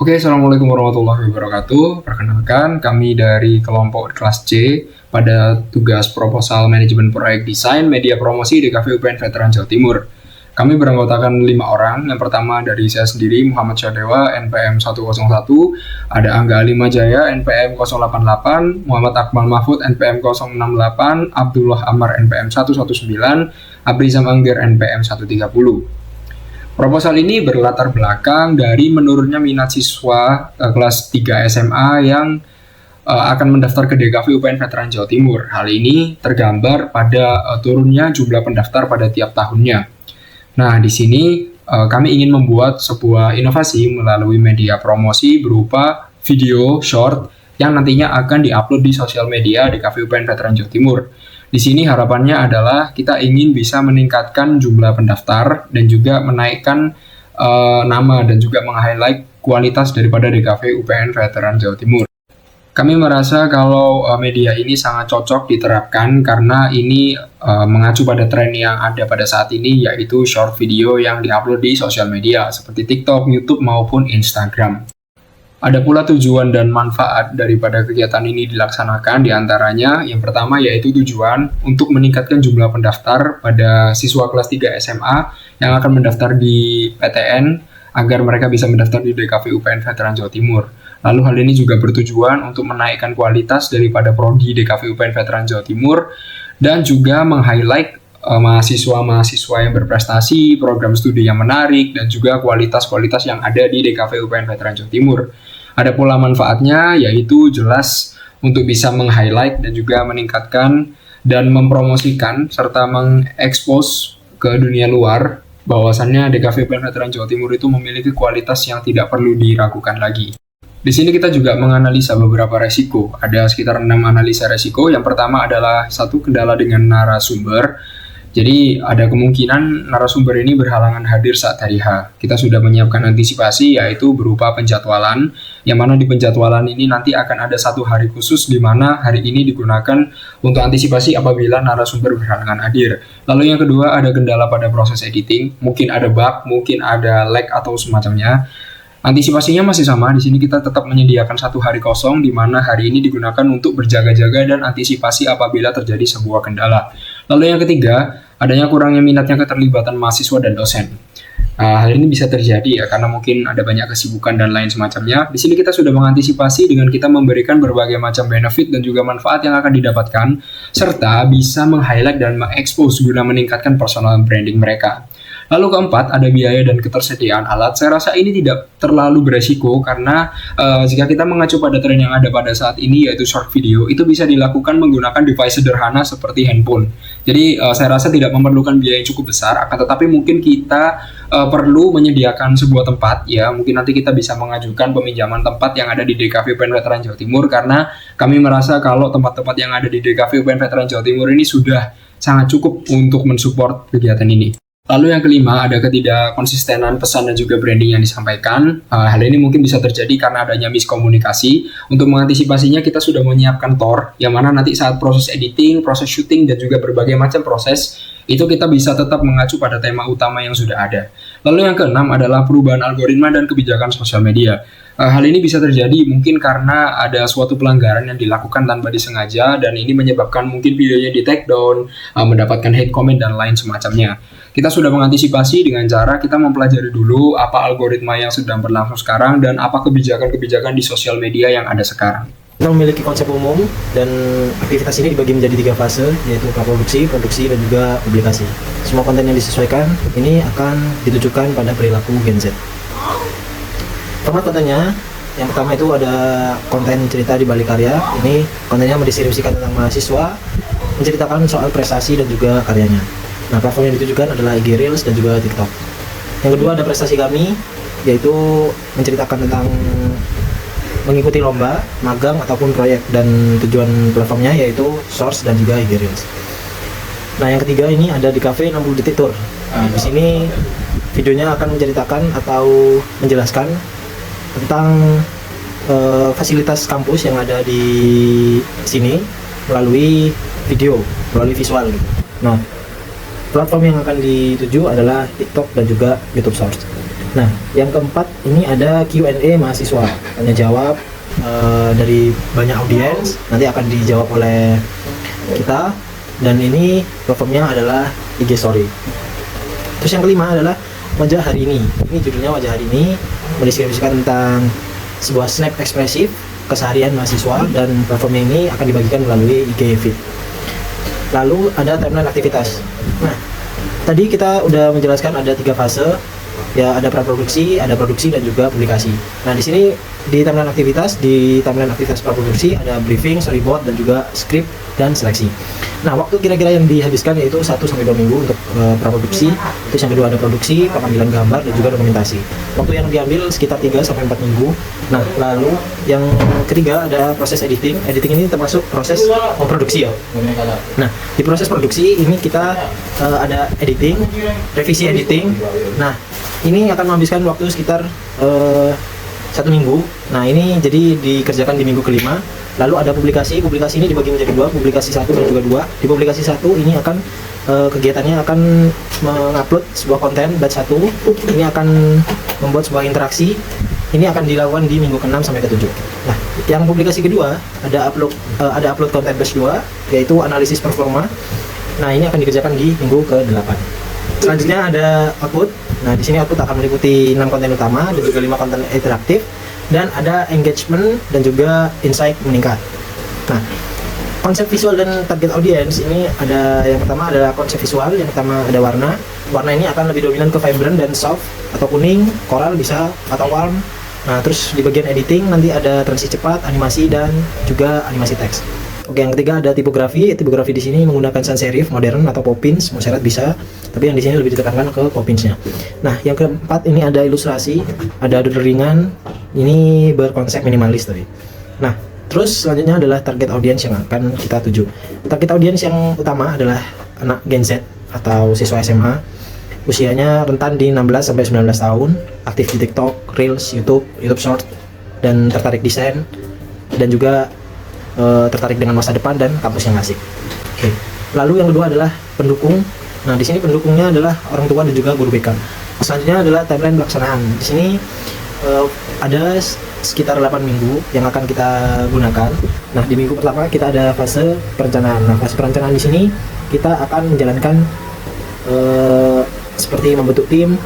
Oke, Assalamualaikum warahmatullahi wabarakatuh. Perkenalkan, kami dari kelompok kelas C pada tugas proposal manajemen proyek desain media promosi di KV UPN Veteran Jawa Timur. Kami beranggotakan 5 orang. Yang pertama dari saya sendiri, Muhammad Syadewa, NPM 101, ada Angga Alimajaya, NPM 088, Muhammad Akmal Mahfud, NPM 068, Abdullah Amar, NPM 119, Abrizam Angger, NPM 130. Proposal ini berlatar belakang dari menurunnya minat siswa kelas 3 SMA yang akan mendaftar ke DKV UPN Veteran Jawa Timur. Hal ini tergambar pada turunnya jumlah pendaftar pada tiap tahunnya. Nah, di sini kami ingin membuat sebuah inovasi melalui media promosi berupa video short yang nantinya akan diupload di sosial media DKV UPN Veteran Jawa Timur. Di sini harapannya adalah kita ingin bisa meningkatkan jumlah pendaftar dan juga menaikkan nama dan juga meng-highlight kualitas daripada DKV UPN Veteran Jawa Timur. Kami merasa kalau media ini sangat cocok diterapkan karena ini mengacu pada tren yang ada pada saat ini, yaitu short video yang diupload di sosial media seperti TikTok, YouTube maupun Instagram. Ada pula tujuan dan manfaat daripada kegiatan ini dilaksanakan, diantaranya yang pertama yaitu tujuan untuk meningkatkan jumlah pendaftar pada siswa kelas 3 SMA yang akan mendaftar di PTN agar mereka bisa mendaftar di DKV UPN Veteran Jawa Timur. Lalu hal ini juga bertujuan untuk menaikkan kualitas daripada prodi DKV UPN Veteran Jawa Timur dan juga meng-highlight mahasiswa-mahasiswa yang berprestasi, program studi yang menarik, dan juga kualitas-kualitas yang ada di DKV UPN Veteran Jawa Timur. Ada pula manfaatnya, yaitu jelas untuk bisa meng-highlight dan juga meningkatkan dan mempromosikan serta mengekspos ke dunia luar bahwasannya DKV UPN Veteran Jawa Timur itu memiliki kualitas yang tidak perlu diragukan lagi. Di sini kita juga menganalisa beberapa resiko. Ada sekitar 6 analisa resiko. Yang pertama adalah satu, kendala dengan narasumber. Jadi ada kemungkinan narasumber ini berhalangan hadir saat hari H. Kita sudah menyiapkan antisipasi, yaitu berupa penjadwalan, yang mana di penjadwalan ini nanti akan ada satu hari khusus di mana hari ini digunakan untuk antisipasi apabila narasumber berhalangan hadir. Lalu yang kedua, ada kendala pada proses editing, mungkin ada bug, mungkin ada lag atau semacamnya. Antisipasinya masih sama, di sini kita tetap menyediakan satu hari kosong di mana hari ini digunakan untuk berjaga-jaga dan antisipasi apabila terjadi sebuah kendala. Lalu yang ketiga, adanya kurangnya minatnya keterlibatan mahasiswa dan dosen. Hal ini bisa terjadi ya karena mungkin ada banyak kesibukan dan lain semacamnya. Di sini kita sudah mengantisipasi dengan kita memberikan berbagai macam benefit dan juga manfaat yang akan didapatkan, serta bisa meng-highlight dan mengekspos guna meningkatkan personal branding mereka. Lalu keempat, ada biaya dan ketersediaan alat. Saya rasa ini tidak terlalu beresiko karena jika kita mengacu pada tren yang ada pada saat ini yaitu short video, itu bisa dilakukan menggunakan device sederhana seperti handphone. Jadi saya rasa tidak memerlukan biaya yang cukup besar, akan tetapi mungkin kita perlu menyediakan sebuah tempat ya. Mungkin nanti kita bisa mengajukan peminjaman tempat yang ada di DKV UPN Veteran Jawa Timur karena kami merasa kalau tempat-tempat yang ada di DKV UPN Veteran Jawa Timur ini sudah sangat cukup untuk mensupport kegiatan ini. Lalu yang kelima, ada ketidakkonsistenan pesan dan juga branding yang disampaikan. Hal ini mungkin bisa terjadi karena adanya miskomunikasi. Untuk mengantisipasinya kita sudah menyiapkan TOR, yang mana nanti saat proses editing, proses syuting, dan juga berbagai macam proses, itu kita bisa tetap mengacu pada tema utama yang sudah ada. Lalu yang keenam adalah perubahan algoritma dan kebijakan sosial media. Hal ini bisa terjadi mungkin karena ada suatu pelanggaran yang dilakukan tanpa disengaja dan ini menyebabkan mungkin videonya di take down, mendapatkan hate comment dan lain semacamnya. Kita sudah mengantisipasi dengan cara kita mempelajari dulu apa algoritma yang sedang berlangsung sekarang dan apa kebijakan-kebijakan di sosial media yang ada sekarang. Kita memiliki konsep umum dan aktivitas ini dibagi menjadi 3 fase, yaitu praproduksi, produksi, dan juga publikasi. Semua konten yang disesuaikan ini akan ditujukan pada perilaku Gen Z. Format kontennya, yang pertama itu ada konten cerita di balik karya. Ini kontennya mendeskripsikan tentang mahasiswa, menceritakan soal prestasi dan juga karyanya. Nah, platform yang ditujukan adalah IG Reels dan juga TikTok. Yang kedua ada prestasi kami, yaitu menceritakan tentang mengikuti lomba, magang ataupun proyek, dan tujuan platformnya yaitu Source dan juga IG Reels. Nah, yang ketiga ini ada di Cafe 60 Detik Tour. Di sini videonya akan menceritakan atau menjelaskan tentang fasilitas kampus yang ada di sini melalui video, melalui visual gitu. Nah, platform yang akan dituju adalah TikTok dan juga YouTube Shorts. Nah, yang keempat ini ada Q&A mahasiswa, tanya jawab dari banyak audiens, nanti akan dijawab oleh kita, dan ini platformnya adalah IG Story. Terus yang kelima adalah wajah hari ini. Ini judulnya wajah hari ini, mendeskripsikan tentang sebuah snap ekspresif keseharian mahasiswa, dan platformnya ini akan dibagikan melalui IG feed. Lalu ada timeline aktivitas. Nah, tadi kita udah menjelaskan ada 3 fase. Ya, ada praproduksi, ada produksi, dan juga publikasi. Nah, di sini di timeline aktivitas praproduksi ada briefing, storyboard, dan juga script dan seleksi. Nah, waktu kira-kira yang dihabiskan yaitu 1-2 minggu untuk praproduksi. Terus yang kedua ada produksi, pengambilan gambar, dan juga dokumentasi. Waktu yang diambil sekitar 3-4 minggu. Nah, lalu yang ketiga ada proses editing. Editing ini termasuk proses memproduksi ya. Nah, di proses produksi ini kita ada editing, revisi editing. Nah, ini akan menghabiskan waktu sekitar 1 minggu. Nah, ini jadi dikerjakan di minggu kelima. Lalu ada publikasi. Publikasi ini dibagi menjadi 2, publikasi 1 dan juga 2. Di publikasi 1 ini akan kegiatannya akan mengupload sebuah konten batch 1. Ini akan membuat sebuah interaksi. Ini akan dilakukan di minggu ke-6 sampai ke-7. Nah, yang publikasi kedua ada upload konten batch 2, yaitu analisis performa. Nah, ini akan dikerjakan di minggu ke-8. Selanjutnya ada output. Nah, di sini output akan meliputi 6 konten utama dan juga 5 konten interaktif, dan ada engagement dan juga insight meningkat. Nah, konsep visual dan target audience ini ada, yang pertama adalah konsep visual. Yang pertama ada warna. Warna ini akan lebih dominan ke vibrant dan soft, atau kuning, koral bisa, atau warm. Nah, terus di bagian editing nanti ada transisi cepat, animasi, dan juga animasi teks. Oke, yang ketiga ada tipografi. Tipografi di sini menggunakan sans serif modern atau Poppins, mau seret bisa, tapi yang di sini lebih ditekankan ke Poppinsnya. Nah, yang keempat ini ada ilustrasi, ada doodlingan, ini berkonsep minimalis tadi. Nah, terus selanjutnya adalah target audience yang akan kita tuju. Target audience yang utama adalah anak Gen Z atau siswa SMA. Usianya rentan di 16 sampai 19 tahun, aktif di TikTok, Reels, YouTube Short, dan tertarik desain, dan juga tertarik dengan masa depan dan kampus yang asik. Oke. Lalu yang kedua adalah pendukung. Nah, di sini pendukungnya adalah orang tua dan juga guru BK. Selanjutnya adalah timeline pelaksanaan. Di sini ada sekitar 8 minggu yang akan kita gunakan. Nah, di minggu pertama kita ada fase perencanaan. Nah, fase perencanaan di sini kita akan menjalankan seperti membentuk tim,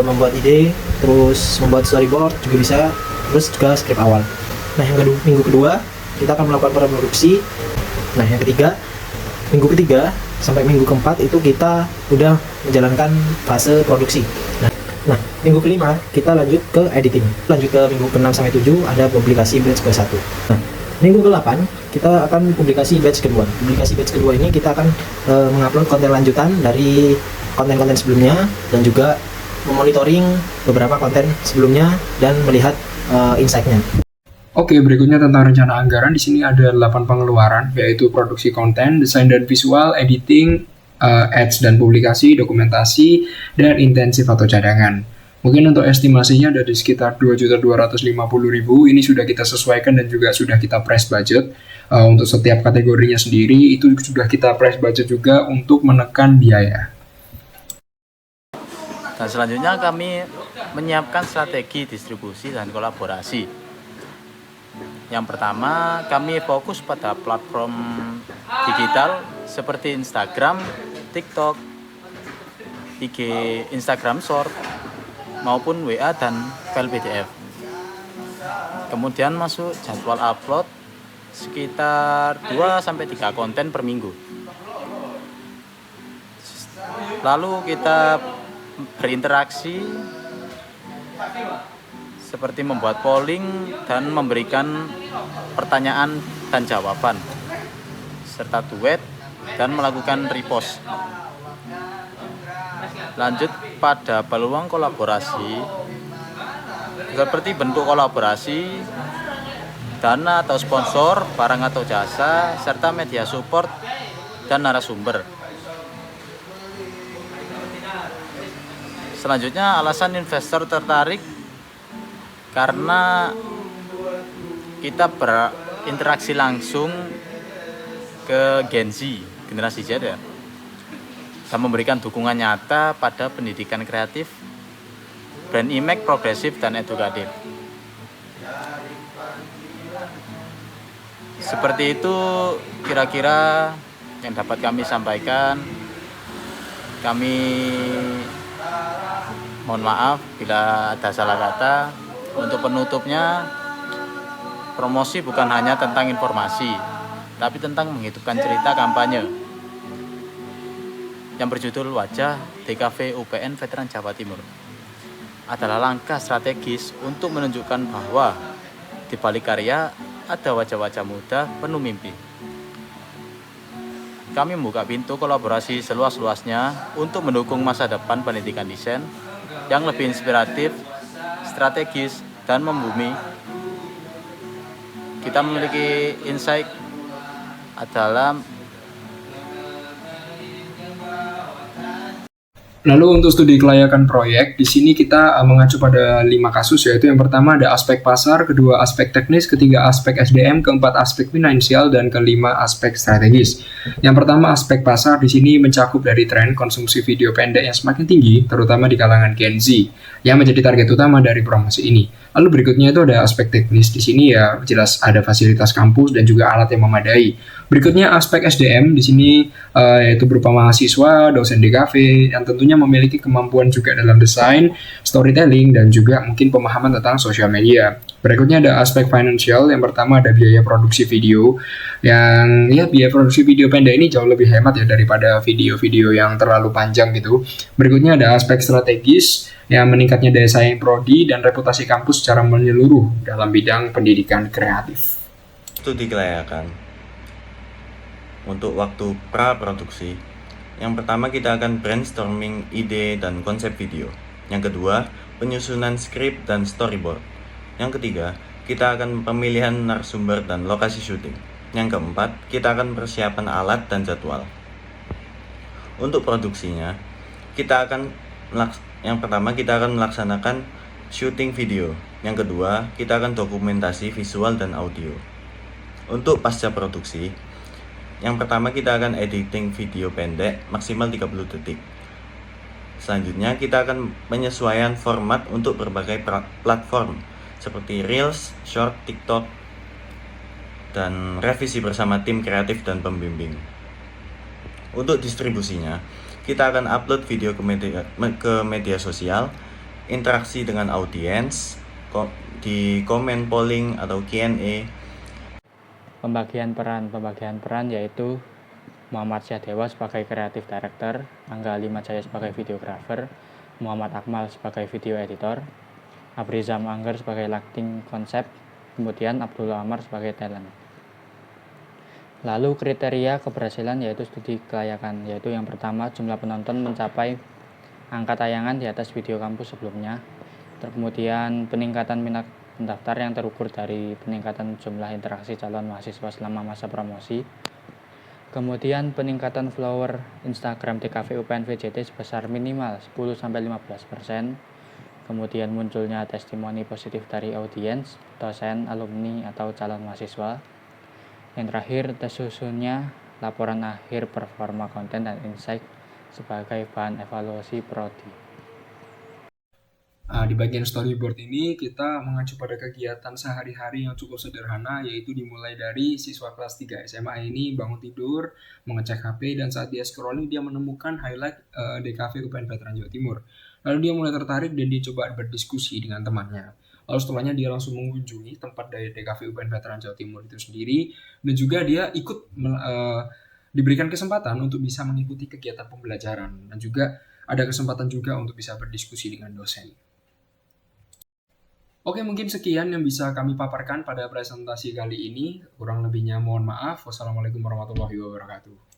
membuat ide, terus membuat storyboard juga bisa, terus juga skrip awal. Nah, yang kedua, minggu kedua kita akan melakukan praproduksi. Nah, yang ketiga, minggu ketiga sampai minggu keempat itu kita udah menjalankan fase produksi. Nah, minggu kelima kita lanjut ke editing. Lanjut ke minggu ke-6 sampai 7 ada publikasi batch ke-1. Nah, minggu ke-8 kita akan publikasi batch kedua. Publikasi batch kedua ini kita akan mengupload konten lanjutan dari konten-konten sebelumnya, dan juga memonitoring beberapa konten sebelumnya dan melihat insight-nya. Oke, berikutnya tentang rencana anggaran. Di sini ada 8 pengeluaran, yaitu produksi konten, desain dan visual, editing, ads dan publikasi, dokumentasi, dan intensif atau cadangan. Mungkin untuk estimasinya dari sekitar 2.250.000. Ini sudah kita sesuaikan dan juga sudah kita press budget. Untuk setiap kategorinya sendiri, itu sudah kita press budget juga untuk menekan biaya. Dan selanjutnya kami menyiapkan strategi distribusi dan kolaborasi. Yang pertama, kami fokus pada platform digital seperti Instagram, TikTok, IG Instagram Short, maupun WA dan file PDF. Kemudian masuk jadwal upload sekitar 2-3 konten per minggu. Lalu kita berinteraksi seperti membuat polling dan memberikan pertanyaan dan jawaban, serta duet dan melakukan repost. Lanjut pada peluang kolaborasi, seperti bentuk kolaborasi, dana atau sponsor, barang atau jasa, serta media support dan narasumber. Selanjutnya, alasan investor tertarik karena kita berinteraksi langsung ke Gen Z, generasi Z ya, dan memberikan dukungan nyata pada pendidikan kreatif brand image progresif dan edukatif. Seperti itu kira-kira yang dapat kami sampaikan. Kami mohon maaf bila ada salah kata. Untuk penutupnya, promosi bukan hanya tentang informasi, tapi tentang menghidupkan cerita kampanye yang berjudul Wajah DKV UPN Veteran Jawa Timur. Adalah langkah strategis untuk menunjukkan bahwa di balik karya ada wajah-wajah muda penuh mimpi. Kami membuka pintu kolaborasi seluas-luasnya untuk mendukung masa depan pendidikan desain yang lebih inspiratif, strategis, dan membumi. Kita memiliki insight adalah Lalu untuk studi kelayakan proyek, di sini kita mengacu pada 5 kasus, yaitu yang pertama ada aspek pasar, kedua aspek teknis, ketiga aspek SDM, keempat aspek finansial, dan kelima aspek strategis. Yang pertama aspek pasar di sini mencakup dari tren konsumsi video pendek yang semakin tinggi, terutama di kalangan Gen Z, yang menjadi target utama dari promosi ini. Lalu berikutnya itu ada aspek teknis, di sini ya jelas ada fasilitas kampus dan juga alat yang memadai. Berikutnya aspek SDM di sini yaitu berupa mahasiswa, dosen DKV yang tentunya memiliki kemampuan juga dalam desain, storytelling, dan juga mungkin pemahaman tentang sosial media. Berikutnya ada aspek financial. Yang pertama ada biaya produksi video, yang ya biaya produksi video pendek ini jauh lebih hemat ya daripada video-video yang terlalu panjang gitu. Berikutnya ada aspek strategis, yang meningkatnya daya saing prodi dan reputasi kampus secara menyeluruh dalam bidang pendidikan kreatif. Studi kelayakan untuk waktu pra-produksi. Yang pertama kita akan brainstorming ide dan konsep video. Yang kedua, penyusunan skrip dan storyboard. Yang ketiga, kita akan pemilihan narasumber dan lokasi syuting. Yang keempat, kita akan persiapan alat dan jadwal. Untuk produksinya, yang pertama kita akan melaksanakan syuting video. Yang kedua, kita akan dokumentasi visual dan audio. Untuk pasca produksi, yang pertama kita akan editing video pendek maksimal 30 detik. Selanjutnya kita akan penyesuaian format untuk berbagai platform seperti Reels, Short, TikTok, dan revisi bersama tim kreatif dan pembimbing. Untuk distribusinya, kita akan upload video ke media sosial, interaksi dengan audiens, di komen polling atau Q&A. Pembagian peran yaitu Muhammad Syahdewa sebagai Creative Director, Angga Alimajaya sebagai Videographer, Muhammad Akmal sebagai Video Editor, Abrizam Angger sebagai Lighting Concept, kemudian Abdullah Amar sebagai Talent. Lalu kriteria keberhasilan yaitu studi kelayakan, yaitu yang pertama jumlah penonton mencapai angka tayangan di atas video kampus sebelumnya, kemudian peningkatan minat pendaftar yang terukur dari peningkatan jumlah interaksi calon mahasiswa selama masa promosi, kemudian peningkatan follower Instagram DKV UPN VJT sebesar minimal 10-15%, kemudian munculnya testimoni positif dari audiens, dosen, alumni, atau calon mahasiswa. Yang terakhir, tersusunnya laporan akhir performa konten dan insight sebagai bahan evaluasi prodi. Di bagian storyboard ini kita mengacu pada kegiatan sehari-hari yang cukup sederhana, yaitu dimulai dari siswa kelas 3 SMA ini bangun tidur, mengecek HP, dan saat dia scrolling dia menemukan highlight DKV UPN Veteran Jawa Timur. Lalu dia mulai tertarik dan dia coba berdiskusi dengan temannya. Lalu setelahnya dia langsung mengunjungi tempat dari DKV UPN Veteran Jawa Timur itu sendiri, dan juga dia ikut diberikan kesempatan untuk bisa mengikuti kegiatan pembelajaran, dan juga ada kesempatan juga untuk bisa berdiskusi dengan dosen. Oke, mungkin sekian yang bisa kami paparkan pada presentasi kali ini. Kurang lebihnya mohon maaf. Wassalamualaikum warahmatullahi wabarakatuh.